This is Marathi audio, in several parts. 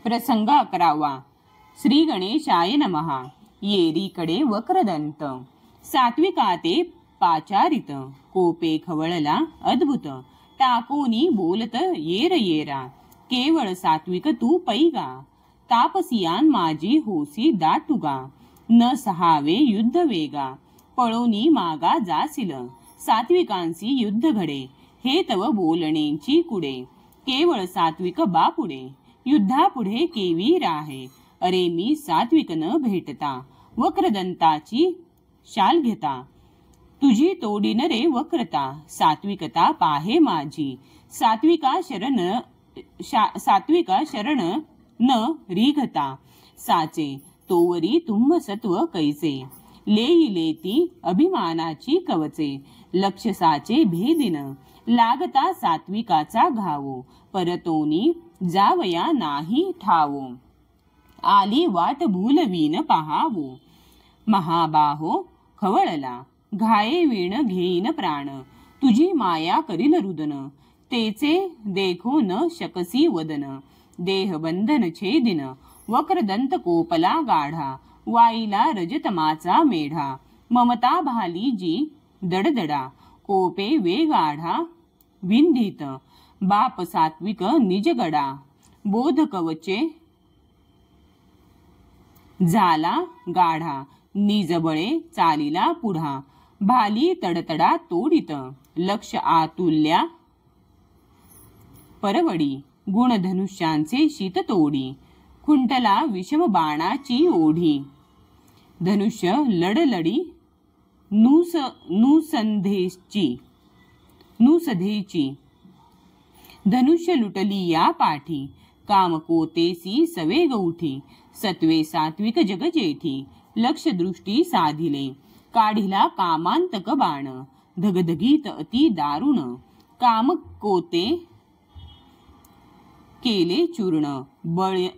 प्रसंग 11. श्री गणेशाय नमः. येरीकडे वक्रदंत. सात्विकाते पाचारित. कोपे खवळला अद्भुत. टाकोनी बोलत येर येरा. केवळ सात्विक तू पैगा. तापसियान माझी होसी दाटुगा. न सहावे युद्ध वेगा. पळोनी मागा जासिल. सात्विकांसी युद्ध घडे. हे तव बोलणेची कुडे. केवळ सात्विक बापुडे. युद्धापुढे केवी राहे. अरे मी सात्विक न भेटता. वक्रदंताची शाल घेता. तुझी तोडीन रे वक्रता. सात्विकता पाहे माझी. सात्विका शरण न रिघता. साचे तोवरी तुम्ह सत्व कैसे. लेती अभिमानाची कवचे. लक्ष साचे भेदिन. लागता सात्विकाचा घावो. परतोनी जावया नाही ठावो. आली वाट भूलवीन पहावो. महाबाहो खवळला. घाये वीण घेईन प्राण. तुझी माया करील रुदन. तेचे देखो न शकसी वदन. देह बंधन छेदिन. वक्रदंत कोपला गाढा. वाईला रजतमाचा मेढा. ममता भाली जी दडदडा. कोपे वेगाढा विंधित. बाप सात्विक निजगडा. बोध कवचे झाला गाढा. निजबळे चालिला पुढा. भाली तडतडा तोडित. लक्ष आतुल्या परवडी. गुणधनुष्यांचे शीत तोडी. खुंटला विषम बाणाची ओढी. धनुष्य लडलडी नुसधेची. धनुष्य लुटली या पाठी. कामकोतेसी सवेग उठी. सत्वे सात्विक जगजेठी. लक्ष दृष्टी साधिले. काढिला कामांतक बाण. धगधगीत अति दारुण. कामकोते केले चूर्ण.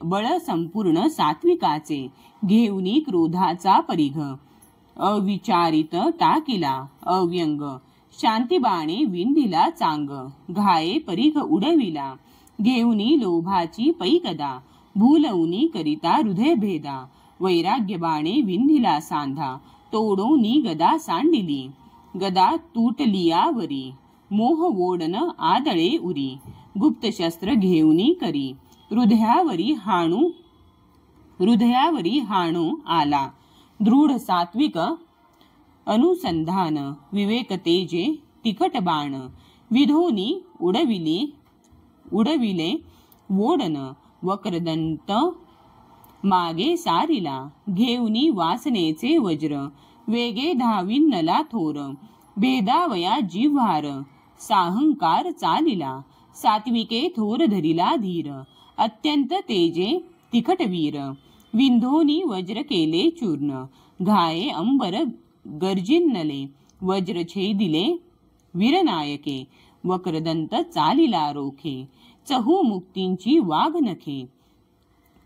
बळ संपूर्ण सात्विकाचे. घेऊनी क्रोधाचा परिघ. अविचारित टाकिला अव्यंग. शांतीबाणे विंधिला चांग. घाये परिघ उडविला. घेऊनी लोभाची पैकदा. भूलवनी करिता हृदय भेदा. वैराग्यबाणे विंधिला सांधा. तोडोनी गदा सांडिली. गदा तुटलियावरी. मोह वोडन आदळे उरी. गुप्त शस्त्र घेऊनी करी. हृदयावरी हाणू आला. दृढ सात्विक अनुसंधान. विवेक तेजे तिखट बाण. विधोनी उडविले वोडन. वक्रदंत मागे सारिला. घेऊनी वासनेचे वज्र. वेगे धाविन्नला थोर. भेदावया जिव्हार. साहंकार चालिला. सात्विके थोर धरिला धीर. अत्यंत तेजे तिखट वीर. विंधोनी वज्र केले चूर्ण. घाये अंबर गर्जिन्नले. वज्र छेदिले वीरनायके. वक्रदंत चालिला रोखे. चहू मुक्तींची वाघ नखे.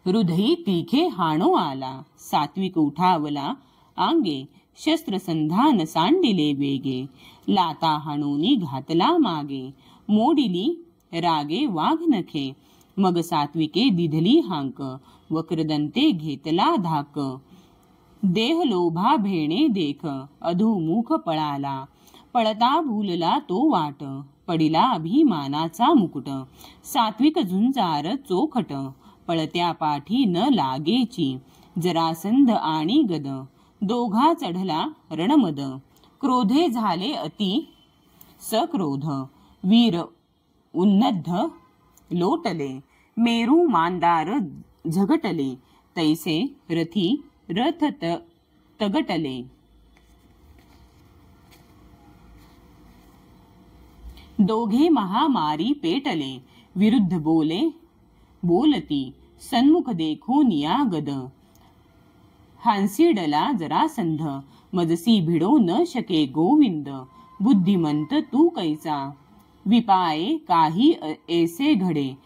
हृदयी तिखे हाणो आला. सात्विक उठावला आंगे. शस्त्रसंधान सांडिले वेगे. लाता हाणोनी घातला मागे. मोडिली रागे वाघ नखे. मग सात्विके दिधली हांक. वक्रदंते घेतला धाक. देह लोभा भेणे देख. अधोमुख पळाला. पळता भूलला तो वाट. पडिला अभिमानाचा मुकुट. सात्विक झुंजार चोखट. पळत्या पाठी न लागेची. जरासंध आणि गद. दोघा चढला रणमद. क्रोधे झाले अति सक्रोध. वीर उन्नद्ध लोटले. मेरू मांदार झगटले. तैसे रथी रथ तगटले. दोघे महामारी पेटले. विरुद्ध बोलती. सन्मुख देखो नियागद. हांसिडला जरासंध. मजसी भिडो न शके गोविंद. बुद्धिमंत तू कैसा. विपाये काही ऐसे घडे.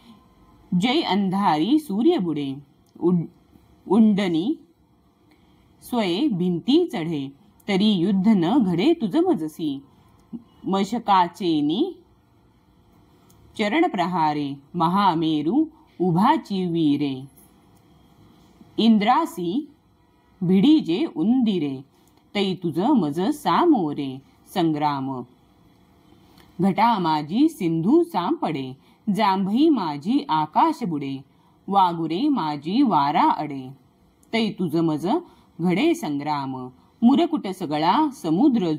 जय अंधारी सूर्य बुडे. उंडनी स्वये भिंती चढे. तरी युद्ध न घडे तुझ मजसी. मशकाचेनी चरण प्रहारे. महामेरू उभाची वीरे. इंद्रासी भिडीजे उंदिरे, तै तुझ मज सामोरे संग्राम. घटा माझी सिंधू सांपडे, जांभई माझी आकाश बुडे, वागुरे माझी वारा अडे, तै तुझ मज घडे संग्राम. मुरकुट सगळा समुद्र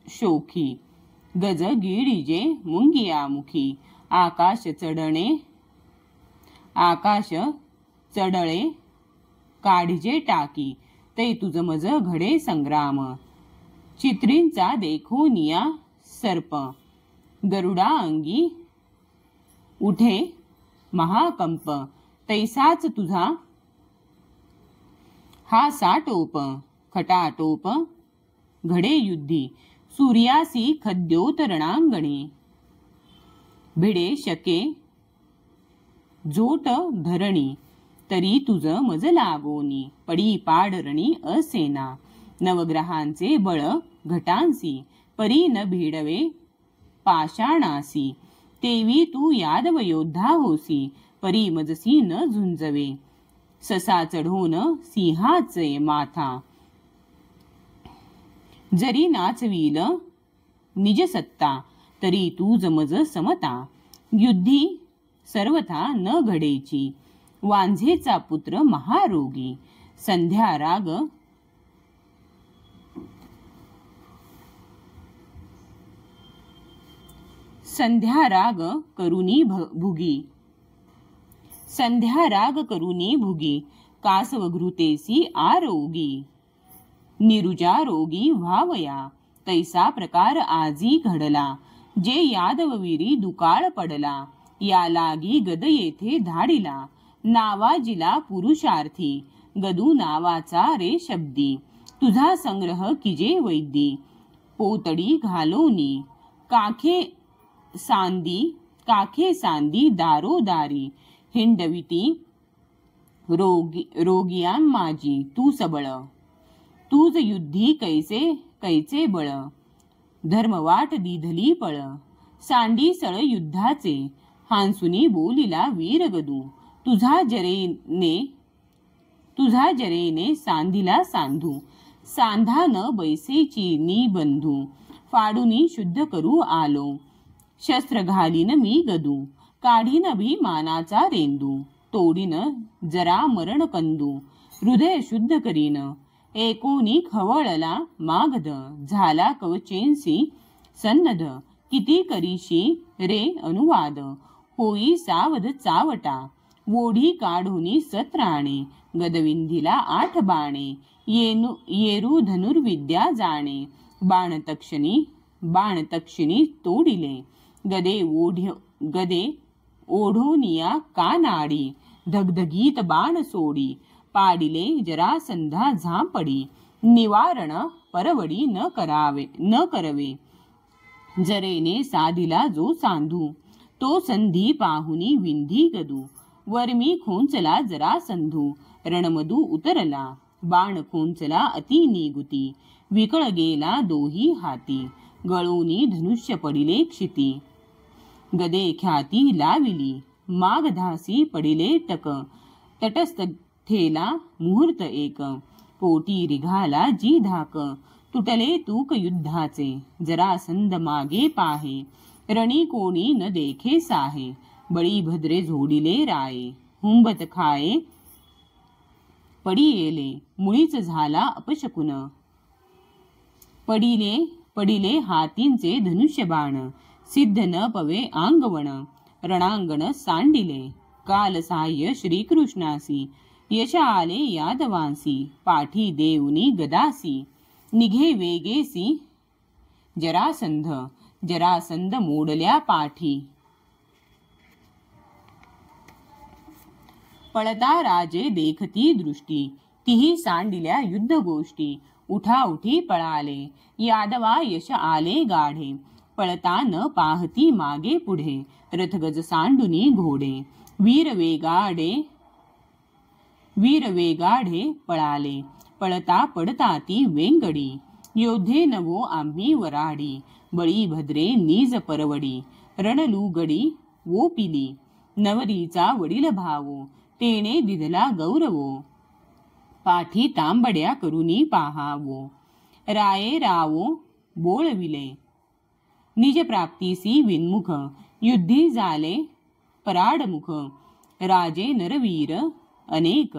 शोखी, गज गिळीजे मुंगिया मुखी, आकाश चढळे काढीजे टाकी, तै तुझ मज घडे संग्राम. चित्रींचा देखोनिया सर्प, गरुडा अंगी उठे महाकंप, तैसाच तुझा हा साटोप. खटाटोप घडे युद्धी, सूर्यासी खद्योतरणांगणे, भिडे शके झोट धरणी, तरी तुझ मज लागोनी, पडी पाडरणी असेना. नवग्रहांचे बळ घटांसी, परी न भिडवे पाषाणासी, तेवी तू यादव योद्धा होसी, परी मजसी न झुंजवे. ससा चढवून सिंहाचे माथा, जरी नाचवील निज सत्ता, तरी तू जमज समता. युद्धी सर्वथा न घडेची, वांझेचा पुत्र महारोगी. संध्या राग करुनी भुगी, संध्या राग करुनी भुगी, कासवघृतेसी आरोगी. निरुजा रोगी व्हावया, तैसा प्रकार आजी घडला, जे यादववीरी दुकाळ पडला. या लागी गद येथे धाडिला, नावाजिला पुरुषार्थी, गदू नावाचा रे शब्दी. तुझा संग्रह किजे वैद्यी, पोतडी घालोनी, काखे सांदी दारोदारी. हिंडविती रोगियां माझी तू सबळ, तूज युद्धी कैचे बळ. धर्मवाट दिधली पळ, सांडी सळ युद्धाचे, हांसुनी बोलिला वीरगदू. तुझा जरेने सांधिला सांधू, सांधा न बैसेची नी बंधू. फाडूनी शुद्ध करू आलो, शस्त्र घालीन मी गदू. काढीन अभिमानाचा रेंदू, तोडीन जरा मरण कंदू. हृदय शुद्ध करीन, एकोनी खवळला मागध. झाला कवचेंसी सन्नध, किती करीशी रे अनुवाद. होई सावध चावटा, वोढी काढूनी सत्राणे. गदविंधीला 8 बाणे, येरू धनुर्विद्या जाणे. बाणतक्षिणी तोडिले, गदे ओढोनिया कानाडी. धगधगीत बाण सोडी, पाडिले जरासंधा झांपडी. निवारण परवडी न करवे, जरेने साधिला जो सांधू. तो संधी पाहुनी विंधी गदू, वर्मी खोंचला जरासंधू. रणमधू उतरला, बाण खोंचला अति निगुती. विकळ गेला दोही हाती, गळोनी धनुष्य पडिले क्षिती. गदे ख्याती लाविली, मागधासी पडिले टक. तटस्थ थेला मुहूर्त एक, पोटी रिघाला जी धाक. तुटले तूक युद्धाचे, जरासंध मागे पाहे. रणी कोणी न देखे साहे, बळी भद्रे झोडिले राये. हुंबत खाये पडी येले, मुळीच झाला अपशकुन. पडिले हातींचे धनुष्यबाण, सिद्ध न पवे आंगवण. रणांगण सांडिले, काल साह्य श्रीकृष्णासी. यश आले यादवांसी, पाठी देऊनी गदासी. निघे वेगेसी जरासंध मोडल्या पाठी. पळता राजे देखती दृष्टी, तिही सांडिल्या युद्ध गोष्टी. उठाउठी पळाले, यादवा यश आले गाढे. पळता न पाहती मागे पुढे, रथगज सांडुनी घोडे. वीर वेगाढे पळाले, पळता पडता ती वेंगडी. योद्धे नवो आम्ही वराडी, बळी भद्रे नीज परवडी. रणलुगडी वो पिली, नवरीचा वडील भावो. तेने दिधला गौरवो, पाठी तांबड्या करुनी पाहावो. राये रावो बोळविले निज प्राप्तीसी विन्मुख. युद्धी झाले पराडमुख. राजे नरवीर अनेक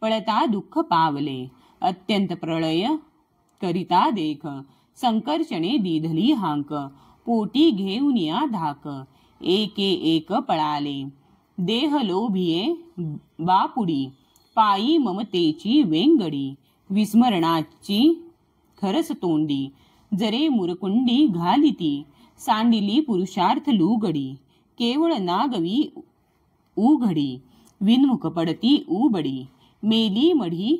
पळता दुःख पावले. अत्यंत प्रलय करिता देख. संकर्षणे दिधली हांक. पोटी घेऊन या धाक. एके एक पळाले देह लोभिये बापुडी. पायी ममतेची वेंगडी. विस्मरणाची खरस तोंडी. जरे मुरकुंडी घालिती. सांडिली पुरुषार्थ लुगडी. केवळ नागवी उघडी. विन्मुख पडती उबडी. मेली मढी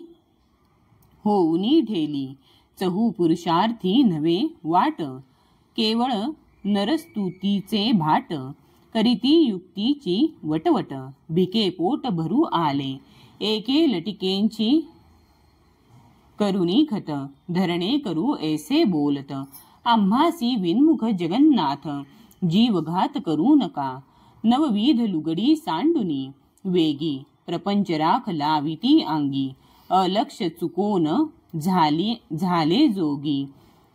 होऊनी ढेली. चहू पुरुषार्थी नव्हे वाट. केवळ नरस्तुतीचे भाट. करीती युक्तीची वटवट. भिके पोट भरू आले. एके लटिकेंची करुणी खत. धरणे करू ऐसे बोलत. आम्हासी विन्मुख जगन्नाथ. जीवघात करू नका. नवविध लुगडी सांडुनी. वेगी प्रपंच राख लाविती अंगी. अलक्ष चुकोन झाले जोगी.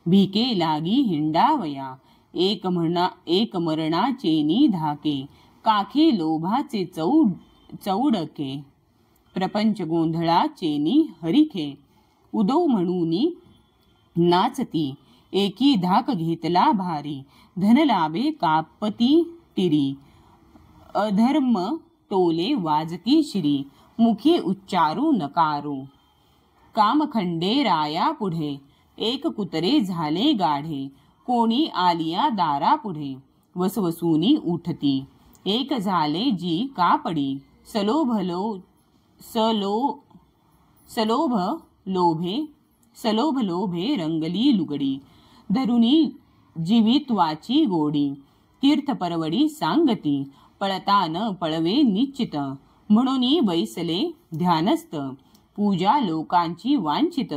भिके लागी हिंडावया. एक मरणाचे धाके. काखे लोभाचे चौडके. प्रपंच गोंधळाचे हरिखे. उदो म्हणूनी नाचती. एकी धाक घेतला भारी. धनलाभे कापती टिरी. अधर्म टोले वाजती शिरी. मुखी उच्चारू नकारो. कामखंडे राया पुढे. एक कुतरे झाले गाढे. कोणी आलिया दारा पुढे. वसवसूनी उठती. एक झाले जी कापडी. सलोभ लोभे रंगली लुगडी. धरुनी जीवित्वाची गोडी. तीर्थ परवडी सांगती. पळता न पळवे निश्चित. म्हणून बैसले ध्यानस्थ. पूजा लोकांची वांछित.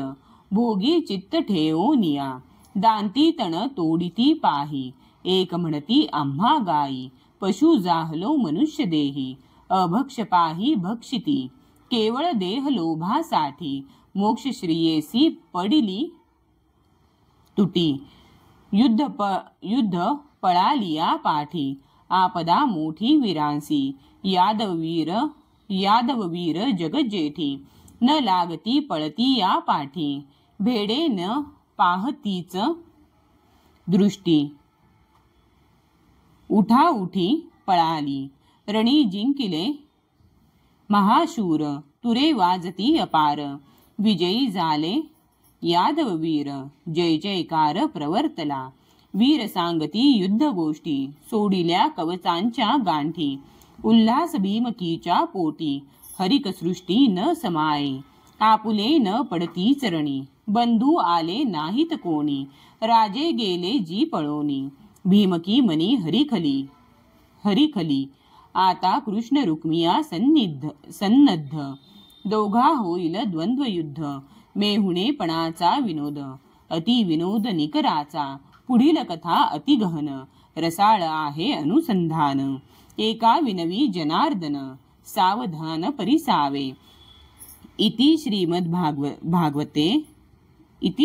भोगी चित्त ठेवोनिया. दांती तण तोडिती पाही. एक म्हणती आम्हा गाई. पशु जाहलो मनुष्य देही. अभक्ष पाही भक्षिती. केवळ देह लोभासाठी. मोक्ष श्रियेसी पडिली तुटी. युद्ध पळालिया पाठी. आपदा मोठी वीरांसी. यादववीर जगज्जेठी. न लागती पळती या पाठी. भेडे न पाहतीच दृष्टी. उठाउठी पळाली. रणी जिंकिले महाशूर. तुरे वाजती अपार. विजयी झाले यादववीर. जय जयकार प्रवर्तला. वीर सांगती युद्ध गोष्टी. सोडिल्या कवचांच्या गांठी. उल्हास भीमकीच्या पोटी. हरिक सृष्टी न समाये. आपुले न पडती चरणी. बंधू आले नाहीत कोणी. राजे गेले जी पळोनी. भीमकी मनी हरिखली. आता कृष्ण रुक्मिया सन्नद्ध. दोघा होईल द्वंद्वयुद्ध. मेहुणेपणाचा विनोद. अति विनोद निकराचा. पुढील कथा अति गहन. रसाळ आहे अनुसंधान. एका विनवी जनार्दन. सावधान परिसावे. इति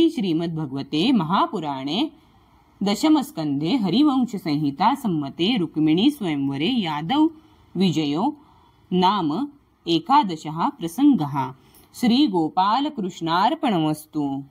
श्रीमद्भागवते महापुराणे दशमस्कंधे हरिवंश संहिता सम्मते रुक्मिणी स्वयंवरे यादव विजयो नाम 11 प्रसंगः. श्री गोपाल कृष्णार्पणमस्तु.